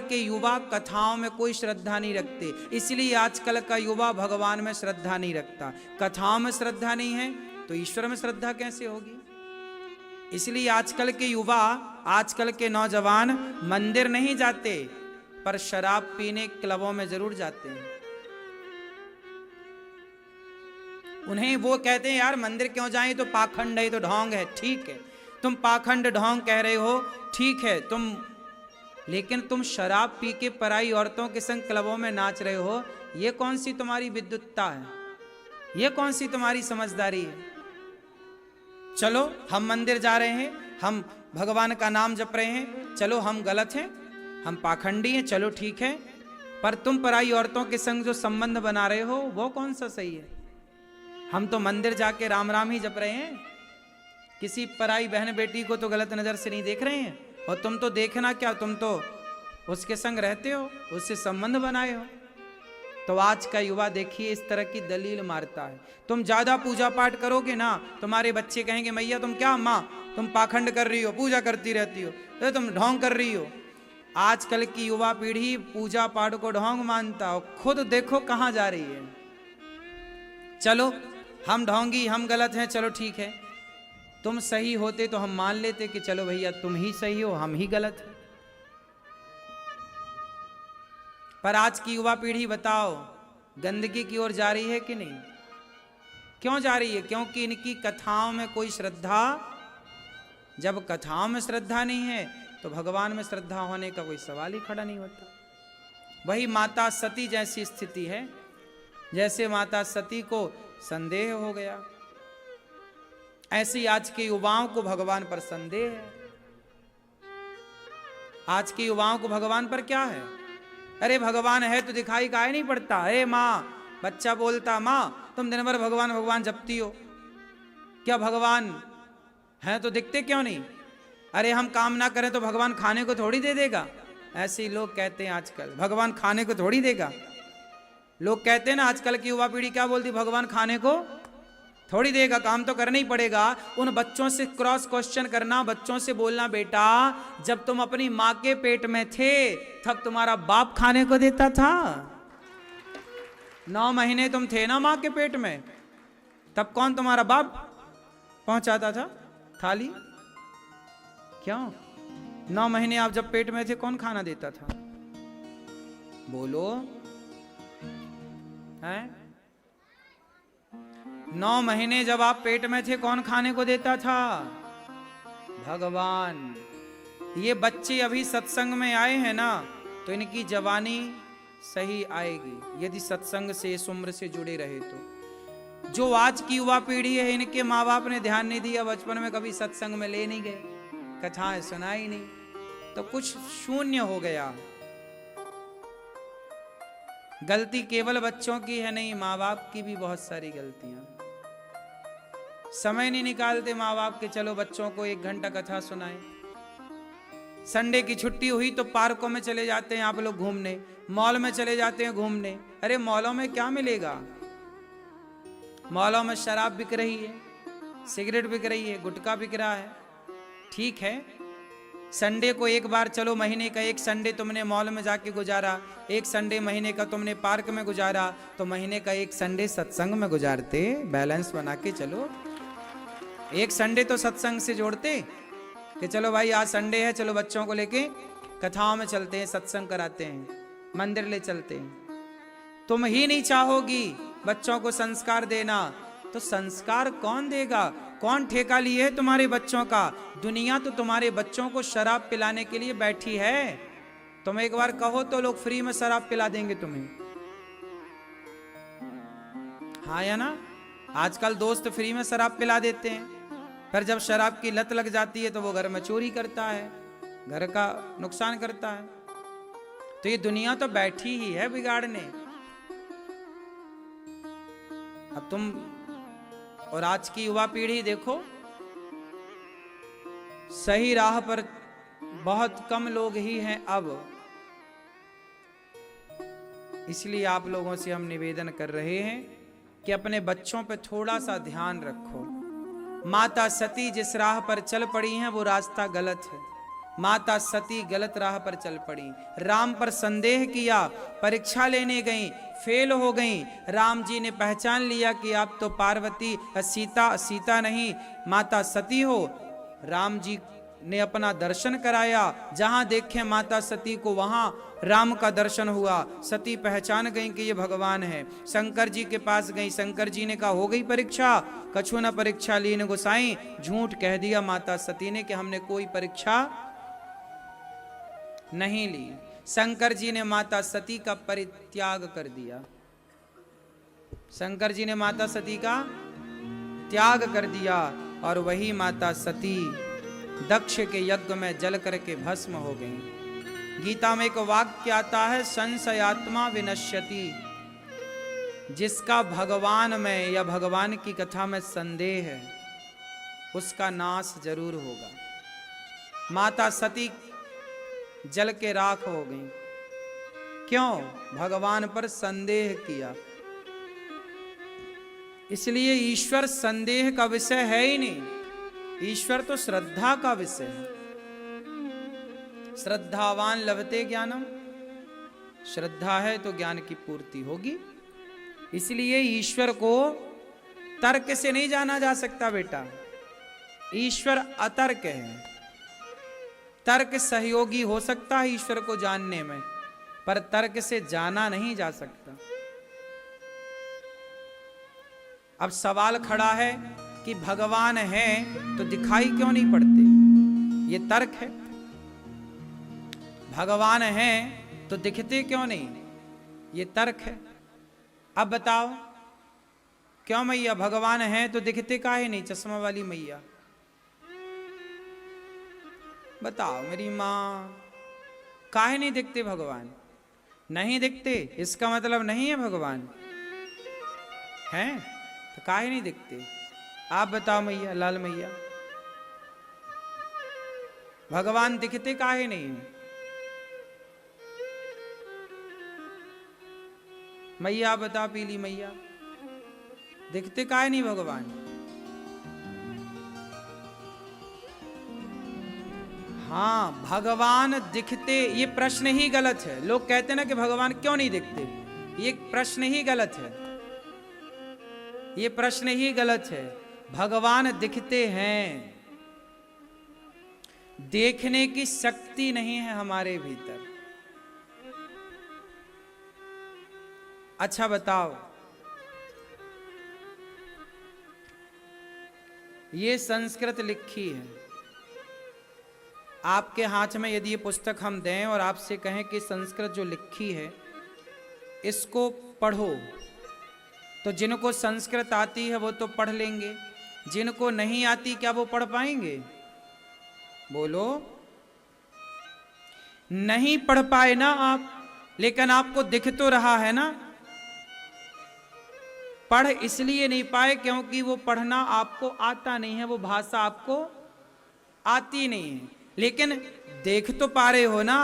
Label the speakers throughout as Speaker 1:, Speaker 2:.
Speaker 1: के युवा कथाओं में कोई श्रद्धा नहीं रखते, इसलिए आजकल का युवा भगवान में श्रद्धा नहीं रखता। कथाओं में श्रद्धा नहीं है तो ईश्वर में श्रद्धा कैसे होगी? इसलिए आजकल के युवा, आजकल के नौजवान मंदिर नहीं जाते, पर शराब पीने क्लबों में जरूर जाते हैं। उन्हें वो कहते हैं यार मंदिर क्यों जाएं, तो पाखंड है, तो ढोंग है। ठीक है, तुम पाखंड ढोंग कह रहे हो, ठीक है तुम, लेकिन तुम शराब पी के पराई औरतों के संग क्लबों में नाच रहे हो, ये कौन सी तुम्हारी विद्युतता है? ये कौन सी तुम्हारी समझदारी है? चलो हम मंदिर जा रहे हैं, हम भगवान का नाम जप रहे हैं, चलो हम गलत हैं, हम पाखंडी हैं, चलो ठीक है, पर तुम पराई औरतों के संग जो संबंध बना रहे हो वो कौन सा सही है? हम तो मंदिर जाके राम राम ही जप रहे हैं, किसी पराई बहन बेटी को तो गलत नजर से नहीं देख रहे हैं। और तुम तो देखना क्या, तुम तो उसके संग रहते हो, उससे संबंध बनाए हो। तो आज का युवा देखिए इस तरह की दलील मारता है। तुम ज्यादा पूजा पाठ करोगे ना, तुम्हारे बच्चे कहेंगे मैया तुम क्या माँ, तुम पाखंड कर रही हो, पूजा करती रहती हो, तो तुम ढोंग कर रही हो। आजकल की युवा पीढ़ी पूजा पाठ को ढोंग मानता हो, खुद देखो कहां जा रही है। चलो हम ढोंगी, हम गलत हैं, चलो ठीक है, तुम सही होते तो हम मान लेते कि चलो भैया तुम ही सही हो, हम ही गलत हैं। पर आज की युवा पीढ़ी बताओ गंदगी की ओर जा रही है कि नहीं? क्यों जा रही है? क्योंकि इनकी कथाओं में कोई श्रद्धा, जब कथाओं में श्रद्धा नहीं है तो भगवान में श्रद्धा होने का कोई सवाल ही खड़ा नहीं होता। वही माता सती जैसी स्थिति है, जैसे माता सती को संदेह हो गया, ऐसे आज के युवाओं को भगवान पर संदेह है। आज के युवाओं को भगवान पर क्या है? अरे भगवान है तो दिखाई काहे नहीं पड़ता? अरे माँ, बच्चा बोलता माँ तुम दिन भर भगवान भगवान जपती हो, क्या भगवान है तो दिखते क्यों नहीं? अरे हम काम ना करें तो भगवान खाने को थोड़ी दे देगा। ऐसे ही लोग कहते हैं आजकल, भगवान खाने को थोड़ी देगा। लोग कहते हैं ना, आजकल की युवा पीढ़ी क्या बोलती, भगवान खाने को थोड़ी देगा, काम तो करना ही पड़ेगा। उन बच्चों से क्रॉस क्वेश्चन करना, बच्चों से बोलना बेटा जब तुम अपनी माँ के पेट में थे तब तुम्हारा बाप खाने को देता था? 9 महीने तुम थे ना माँ के पेट में, तब कौन तुम्हारा बाप पहुंचाता था थाली? क्यों 9 महीने आप जब पेट में थे कौन खाना देता था? बोलो हैं? 9 महीने जब आप पेट में थे कौन खाने को देता था? भगवान। ये बच्चे अभी सत्संग में आए हैं ना, तो इनकी जवानी सही आएगी यदि सत्संग से इस उम्र से जुड़े रहे तो। जो आज की युवा पीढ़ी है, इनके माँ बाप ने ध्यान नहीं दिया, बचपन में कभी सत्संग में ले नहीं गए, कथाएं सुनाई नहीं, तो कुछ शून्य हो गया। गलती केवल बच्चों की है नहीं, माँ बाप की भी बहुत सारी गलतियां। समय नहीं निकालते माँ बाप के, चलो बच्चों को 1 घंटा कथा सुनाएं। संडे की छुट्टी हुई तो पार्कों में चले जाते हैं आप लोग घूमने, मॉल में चले जाते हैं घूमने। अरे मॉलों में क्या मिलेगा? मॉलों में शराब बिक रही है, सिगरेट बिक रही है, गुटखा बिक रहा है। ठीक है, संडे को एक बार चलो, महीने का 1 संडे तुमने मॉल में जाके गुजारा, 1 संडे महीने का तुमने पार्क में गुजारा, तो महीने का 1 संडे सत्संग में गुजारते, बैलेंस बना के चलो। 1 संडे तो सत्संग से जोड़ते कि चलो भाई आज संडे है, चलो बच्चों को लेके कथाओं में चलते हैं, सत्संग कराते हैं, मंदिर ले चलते हैं। तुम ही नहीं चाहोगी बच्चों को संस्कार देना, तो संस्कार कौन देगा? कौन ठेका लिए है तुम्हारे बच्चों का? दुनिया तो तुम्हारे बच्चों को शराब पिलाने के लिए बैठी है। तुम एक बार कहो तो लोग फ्री में शराब पिला देंगे तुम्हें, हाँ या ना? आजकल दोस्त फ्री में शराब पिला देते हैं, फिर जब शराब की लत लग जाती है तो वो घर में चोरी करता है, घर का नुकसान करता है। तो ये दुनिया तो बैठी ही है बिगाड़ने। अब तुम और आज की युवा पीढ़ी देखो, सही राह पर बहुत कम लोग ही हैं अब। इसलिए आप लोगों से हम निवेदन कर रहे हैं कि अपने बच्चों पर थोड़ा सा ध्यान रखो। माता सती जिस राह पर चल पड़ी हैं वो रास्ता गलत है। माता सती गलत राह पर चल पड़ी, राम पर संदेह किया, परीक्षा लेने गई, फेल हो गई। राम जी ने पहचान लिया कि आप तो पार्वती सीता नहीं माता सती हो। राम जी ने अपना दर्शन कराया, जहां देखे माता सती को वहां राम का दर्शन हुआ। सती पहचान गई कि ये भगवान है। शंकर जी के पास गई, शंकर जी ने कहा हो गई परीक्षा? कछु न परीक्षा लीन गोसाई। झूठ कह दिया माता सती ने कि हमने कोई परीक्षा नहीं ली। शंकर जी ने माता सती का परित्याग कर दिया, शंकर जी ने माता सती का त्याग कर दिया, और वही माता सती दक्ष के यज्ञ में जल करके भस्म हो गई। गीता में एक वाक्य आता है, संशयात्मा विनश्यति। जिसका भगवान में या भगवान की कथा में संदेह है उसका नाश जरूर होगा। माता सती जल के राख हो गई। क्यों? भगवान पर संदेह किया। इसलिए ईश्वर संदेह का विषय है ही नहीं, ईश्वर तो श्रद्धा का विषय है। श्रद्धावान लभते ज्ञानम, श्रद्धा है तो ज्ञान की पूर्ति होगी। इसलिए ईश्वर को तर्क से नहीं जाना जा सकता बेटा, ईश्वर अतर्क है। तर्क सहयोगी हो सकता है ईश्वर को जानने में, पर तर्क से जाना नहीं जा सकता। अब सवाल खड़ा है कि भगवान है तो दिखाई क्यों नहीं पड़ते? ये तर्क है। भगवान है तो दिखते क्यों नहीं? ये तर्क है। अब बताओ क्यों मैया भगवान है तो दिखते काहे नहीं? चश्मा वाली मैया बताओ मेरी मां, काहे नहीं दिखते भगवान? नहीं दिखते इसका मतलब नहीं है भगवान हैं, तो काहे नहीं दिखते? आप बताओ मैया, लाल मैया, भगवान दिखते काहे नहीं है? मैया आप बता, पीली मैया, दिखते काहे नहीं भगवान? हाँ, भगवान दिखते, ये प्रश्न ही गलत है। लोग कहते ना कि भगवान क्यों नहीं दिखते, ये प्रश्न ही गलत है, ये प्रश्न ही गलत है। भगवान दिखते हैं, देखने की शक्ति नहीं है हमारे भीतर। अच्छा बताओ, ये संस्कृत लिखी है, आपके हाथ में यदि ये पुस्तक हम दें और आपसे कहें कि संस्कृत जो लिखी है इसको पढ़ो, तो जिनको संस्कृत आती है वो तो पढ़ लेंगे, जिनको नहीं आती क्या वो पढ़ पाएंगे? बोलो, नहीं पढ़ पाए ना आप, लेकिन आपको दिख तो रहा है ना। पढ़ इसलिए नहीं पाए क्योंकि वो पढ़ना आपको आता नहीं है, वो भाषा आपको आती नहीं है, लेकिन देख तो पा रहे हो ना।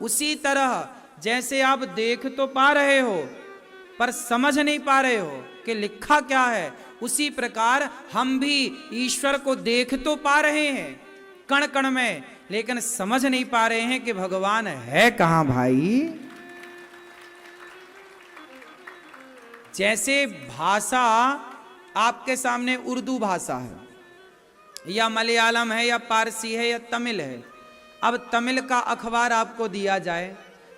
Speaker 1: उसी तरह जैसे आप देख तो पा रहे हो पर समझ नहीं पा रहे हो कि लिखा क्या है, उसी प्रकार हम भी ईश्वर को देख तो पा रहे हैं कण कण में, लेकिन समझ नहीं पा रहे हैं कि भगवान है कहां भाई। जैसे भाषा आपके सामने उर्दू भाषा है या मलयालम है या पारसी है या तमिल है। अब तमिल का अखबार आपको दिया जाए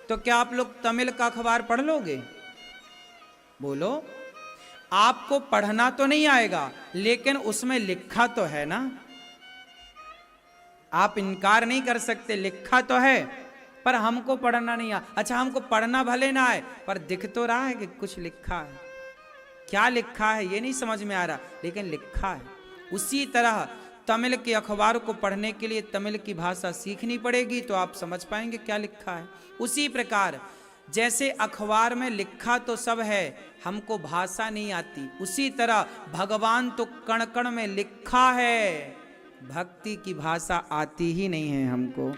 Speaker 1: तो क्या आप लोग तमिल का अखबार पढ़ लोगे? बोलो, आपको पढ़ना तो नहीं आएगा लेकिन उसमें लिखा तो है ना। आप इनकार नहीं कर सकते, लिखा तो है पर हमको पढ़ना नहीं आ। अच्छा, हमको पढ़ना भले ना आए पर दिख तो रहा है कि कुछ लिखा है। क्या लिखा है ये नहीं समझ में आ रहा, लेकिन लिखा है। उसी तरह तमिल के अखबार को पढ़ने के लिए तमिल की भाषा सीखनी पड़ेगी तो आप समझ पाएंगे क्या लिखा है। उसी प्रकार जैसे अखबार में लिखा तो सब है, हमको भाषा नहीं आती, उसी तरह भगवान तो कण कण में लिखा है, भक्ति की भाषा आती ही नहीं है हमको।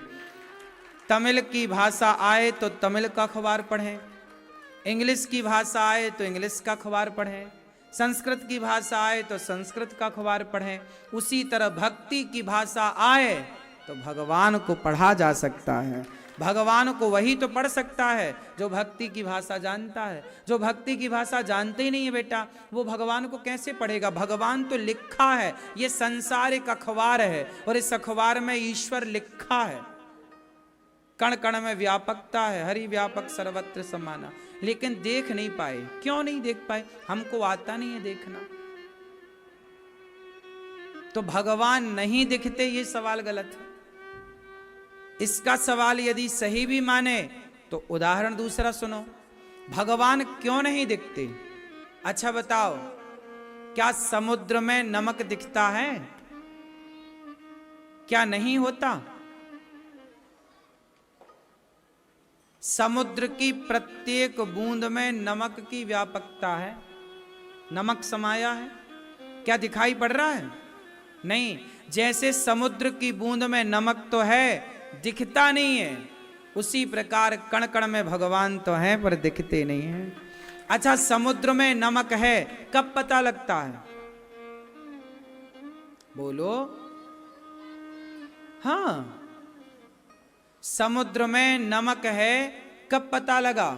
Speaker 1: तमिल की भाषा आए तो तमिल का अखबार पढ़ें, इंग्लिश की भाषा आए तो इंग्लिश का अखबार पढ़ें, संस्कृत की भाषा आए तो संस्कृत का अखबार पढ़ें। उसी तरह भक्ति की भाषा आए तो भगवान को पढ़ा जा सकता है। भगवान को वही तो पढ़ सकता है जो भक्ति की भाषा जानता है। जो भक्ति की भाषा जानते ही नहीं है बेटा, वो भगवान को कैसे पढ़ेगा? भगवान तो लिखा है, ये संसार एक अखबार है और इस अखबार में ईश्वर लिखा है। कण कण में व्यापकता है, हरि व्यापक सर्वत्र समाना। लेकिन देख नहीं पाए। क्यों नहीं देख पाए? हमको आता नहीं है देखना। तो भगवान नहीं दिखते, ये सवाल गलत है। इसका सवाल यदि सही भी माने तो उदाहरण दूसरा सुनो। भगवान क्यों नहीं दिखते? अच्छा बताओ, क्या समुद्र में नमक दिखता है? क्या नहीं होता? समुद्र की प्रत्येक बूंद में नमक की व्यापकता है, नमक समाया है। क्या दिखाई पड़ रहा है? नहीं। जैसे समुद्र की बूंद में नमक तो है, दिखता नहीं है, उसी प्रकार कण कण में भगवान तो है पर दिखते नहीं है। अच्छा, समुद्र में नमक है, कब पता लगता है? बोलो। हाँ, समुद्र में नमक है, कब पता लगा?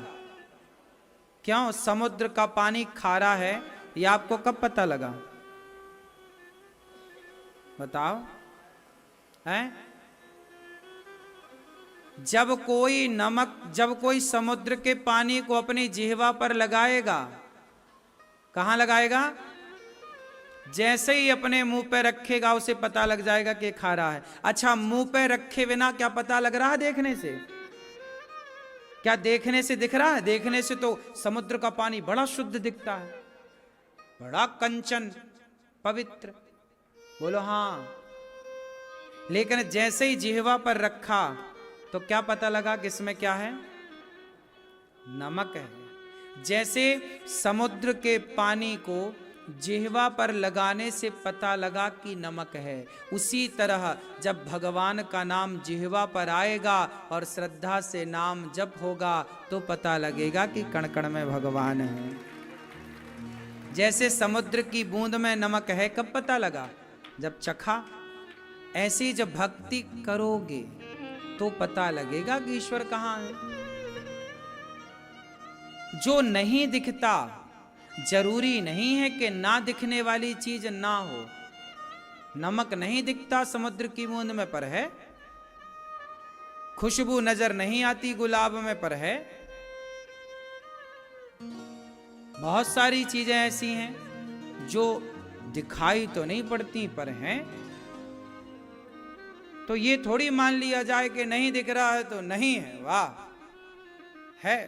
Speaker 1: क्यों? समुद्र का पानी खारा है, यह आपको कब पता लगा? बताओ। हैं? जब कोई समुद्र के पानी को अपनी जिह्वा पर लगाएगा, कहां लगाएगा? जैसे ही अपने मुंह पे रखेगा उसे पता लग जाएगा कि खारा है। अच्छा, मुंह पे रखे बिना क्या पता लग रहा है? देखने से। क्या देखने से दिख रहा है? देखने से तो समुद्र का पानी बड़ा शुद्ध दिखता है, बड़ा कंचन पवित्र। बोलो हाँ। लेकिन जैसे ही जिह्वा पर रखा तो क्या पता लगा कि इसमें क्या है? नमक है। जैसे समुद्र के पानी को जिह्वा पर लगाने से पता लगा कि नमक है, उसी तरह जब भगवान का नाम जिह्वा पर आएगा और श्रद्धा से नाम जप होगा तो पता लगेगा कि कण कण में भगवान है। जैसे समुद्र की बूंद में नमक है, कब पता लगा? जब चखा। ऐसे ही जब भक्ति करोगे तो पता लगेगा कि ईश्वर कहां है। जो नहीं दिखता, जरूरी नहीं है कि ना दिखने वाली चीज ना हो। नमक नहीं दिखता समुद्र की बूंद में, पर है। खुशबू नजर नहीं आती गुलाब में, पर है। बहुत सारी चीजें ऐसी हैं जो दिखाई तो नहीं पड़ती पर हैं। तो ये थोड़ी मान लिया जाए कि नहीं दिख रहा है तो नहीं है। वाह, है।